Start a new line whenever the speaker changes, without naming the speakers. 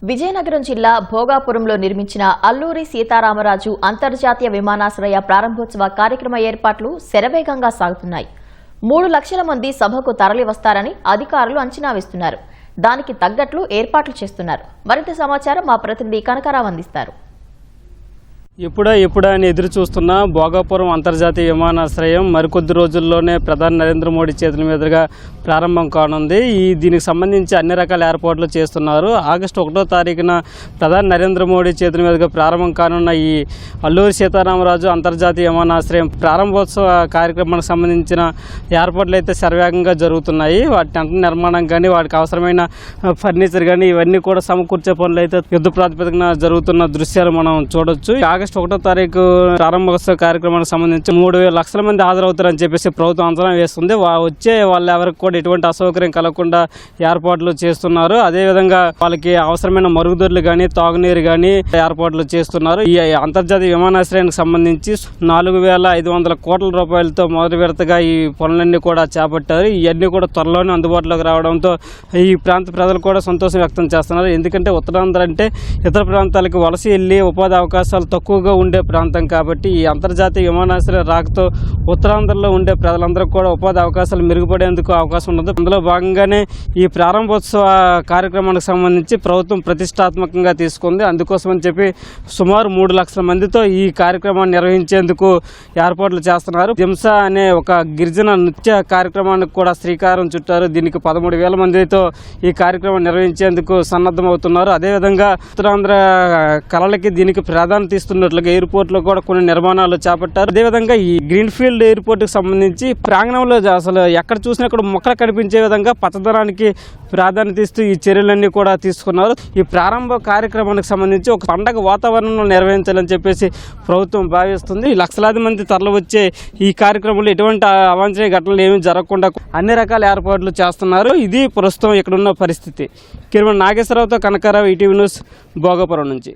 విజయనగరం జిల్లా భోగాపురంలో నిర్మించిన అల్లూరి సీతారామరాజు అంతర్జాతీయ విమానాశ్రయ ప్రారంభోత్సవ కార్యక్రమ ఏర్పాట్లు శరవేగంగా సాగుతున్నాయి. 3 లక్షల మంది సభకు తరలి వస్తారని అధికారులు అంచనా వేస్తున్నారు. దానికి తగ్గట్లు ఏర్పాట్లు చేస్తున్నారు. మరింత సమాచారం మా ప్రతినిధి కనకారావు అందిస్తారు.
ఎప్పుడా అని ఎదురు చూస్తున్న భోగాపురం అంతర్జాతీయ విమానాశ్రయం మరికొద్ది రోజుల్లోనే ప్రధాని నరేంద్ర మోడీ చేతుల మీదుగా ప్రారంభం కానుంది. దీనికి సంబంధించి అన్ని రకాల ఏర్పాట్లు చేస్తున్నారు. ఆగస్టు 1వ తారీఖున ప్రధాని నరేంద్ర మోడీ చేతుల మీదుగా ప్రారంభం కానున్న ఈ అల్లూరి సీతారామరాజు అంతర్జాతీయ విమానాశ్రయం ప్రారంభోత్సవ కార్యక్రమానికి సంబంధించిన ఏర్పాట్లు అయితే శరవేగంగా జరుగుతున్నాయి. వాటి టెంట్ నిర్మాణం కానీ వాటికి అవసరమైన ఫర్నిచర్ కానీ ఇవన్నీ కూడా సమకూర్చే పనులు అయితే యుద్ధ ప్రాతిపదికన జరుగుతున్న దృశ్యాలు మనం చూడొచ్చు. ఆగస్టు 1వ తారీఖు ప్రారంభోత్సవ కార్యక్రమానికి సంబంధించి 3 లక్షల మంది హాజరవుతారని చెప్పేసి ప్రభుత్వం అంచనా వేస్తుంది. వచ్చే ఎవరికి కూడా ఎటువంటి అసౌకర్యం కలగకుండా ఏర్పాట్లు చేస్తున్నారు. అదేవిధంగా వాళ్ళకి అవసరమైన మరుగుదొడ్లు కానీ తాగునీరు కానీ ఏర్పాట్లు చేస్తున్నారు. ఈ అంతర్జాతీయ విమానాశ్రయానికి సంబంధించి 4,500 కోట్ల రూపాయలతో మొదటి విడతగా ఈ పనులన్నీ కూడా చేపట్టారు. ఇవన్నీ కూడా త్వరలోనే అందుబాటులోకి రావడంతో ఈ ప్రాంత ప్రజలు కూడా సంతోషం వ్యక్తం చేస్తున్నారు. ఎందుకంటే ఉత్తరాంధ్ర అంటే ఇతర ప్రాంతాలకు వలస వెళ్ళి ఉపాధి అవకాశాలు తక్కువగా ఉండే ప్రాంతం కాబట్టి ఈ అంతర్జాతీయ విమానాశ్రయం రాకతో ఉత్తరాంధ్రలో ఉండే ప్రజలందరూ కూడా ఉపాధి అవకాశాలు మెరుగుపడేందుకు అవకాశం ఉండదు. అందులో భాగంగానే ఈ ప్రారంభోత్సవ కార్యక్రమానికి సంబంధించి ప్రభుత్వం ప్రతిష్టాత్మకంగా తీసుకుంది. అందుకోసం అని చెప్పి సుమారు 3 లక్షల మందితో ఈ కార్యక్రమాన్ని నిర్వహించేందుకు ఏర్పాట్లు చేస్తున్నారు. దింస అనే ఒక గిరిజన నృత్య కార్యక్రమానికి కూడా శ్రీకారం చుట్టారు. దీనికి 13,000 మందితో ఈ కార్యక్రమం నిర్వహించేందుకు సన్నద్ధమవుతున్నారు. అదేవిధంగా ఉత్తరాంధ్ర కళలకి దీనికి ప్రాధాన్యత ఇస్తున్నట్లుగా ఎయిర్పోర్ట్ లో కూడా కొన్ని నిర్మాణాలు చేపట్టారు. అదేవిధంగా ఈ గ్రీన్ఫీల్డ్ ఎయిర్పోర్ట్ కి సంబంధించి ప్రాంగణంలో అసలు ఎక్కడ చూసినా కూడా మొక్కలు కనిపించే విధంగా పచ్చదనానికి ప్రాధాన్యత ఇస్తూ ఈ చర్యలన్నీ కూడా తీసుకున్నారు. ఈ ప్రారంభ కార్యక్రమానికి సంబంధించి ఒక పండగ వాతావరణంలో నిర్వహించాలని చెప్పేసి ప్రభుత్వం భావిస్తుంది. లక్షలాది మంది తరలి వచ్చే ఈ కార్యక్రమంలో ఎటువంటి అవాంఛనీయ ఘటనలు ఏమీ జరగకుండా అన్ని రకాల ఏర్పాట్లు చేస్తున్నారు. ఇది ప్రస్తుతం ఇక్కడ ఉన్న పరిస్థితి. కిరణ్ నాగేశ్వరరావుతో కనకారావు, ఈటీవీ న్యూస్, భోగాపురం నుంచి.